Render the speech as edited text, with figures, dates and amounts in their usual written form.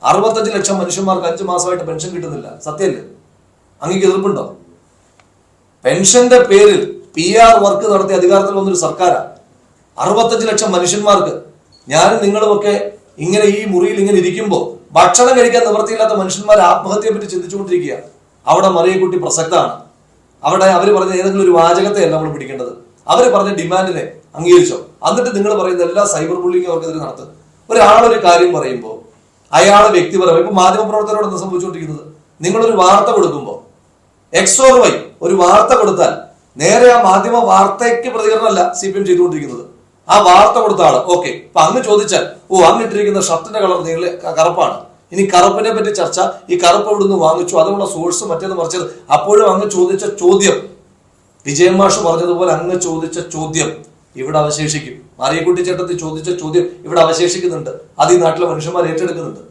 65 ലക്ഷം മനുഷ്യന്മാർക്ക് 5 മാസമായിട്ട് പെൻഷൻ കിട്ടുന്നില്ല. സത്യമല്ലേ? അങ്ങേക്ക് എതിർപ്പുണ്ടോ? പെൻഷന്റെ പേരിൽ PR വർക്ക് നടത്തി അധികാരത്തിൽ വന്നൊരു സർക്കാരാണ്. 65 ലക്ഷം മനുഷ്യന്മാർക്ക്, ഞാനും നിങ്ങളുമൊക്കെ ഇങ്ങനെ ഈ മുറിയിൽ ഇങ്ങനെ ഇരിക്കുമ്പോൾ ഭക്ഷണം കഴിക്കാൻ നിവൃത്തിയില്ലാത്ത മനുഷ്യന്മാർ ആത്മഹത്യയെ പറ്റി ചിന്തിച്ചുകൊണ്ടിരിക്കുക. അവിടെ മറിയക്കുട്ടി പ്രസക്തമാണ്. അവിടെ അവർ പറഞ്ഞ ഏതെങ്കിലും ഒരു വാചകത്തെയല്ല നമ്മൾ പിടിക്കേണ്ടത്. അവർ പറഞ്ഞ ഡിമാൻഡിനെ അംഗീകരിച്ചോ? എന്നിട്ട് നിങ്ങൾ പറയുന്ന എല്ലാ സൈബർ ബുള്ളിങ്ങും അവർക്കെതിരെ നടത്തുക. ഒരാളൊരു കാര്യം പറയുമ്പോൾ അയാളെ വ്യക്തിപരമായി, ഇപ്പൊ മാധ്യമപ്രവർത്തകരോട് എന്താ സംഭവിച്ചുകൊണ്ടിരിക്കുന്നത്? നിങ്ങളൊരു വാർത്ത കൊടുക്കുമ്പോൾ XY ഒരു വാർത്ത കൊടുത്താൽ നേരെ ആ മാധ്യമ വാർത്തയ്ക്ക് പ്രതികരണമല്ല CPM ചെയ്തുകൊണ്ടിരിക്കുന്നത്. ആ വാർത്ത കൊടുത്ത ആള് ഓക്കെ, അപ്പൊ അങ്ങ് ചോദിച്ചാൽ അങ്ങ് ഇട്ടിരിക്കുന്ന ഷർട്ടിന്റെ കളർ നീളെ കറുപ്പാണ്, ഇനി കറുപ്പിനെ പറ്റി ചർച്ച, ഈ കറുപ്പ് ഇവിടുന്ന് വാങ്ങിച്ചു, അതുകൊണ്ട് സോഴ്സ് മറ്റേത് മറിച്ചത്. അപ്പോഴും അങ്ങ് ചോദിച്ച ചോദ്യം, വിജയൻ മാഷ് പറഞ്ഞതുപോലെ അങ്ങ് ചോദിച്ച ചോദ്യം ഇവിടെ അവശേഷിക്കും. മറിയക്കുട്ടി ചേട്ടത്തി ചോദിച്ച ചോദ്യം ഇവിടെ അവശേഷിക്കുന്നുണ്ട്. അത് ഈ നാട്ടിലെ മനുഷ്യന്മാർ ഏറ്റെടുക്കുന്നുണ്ട്.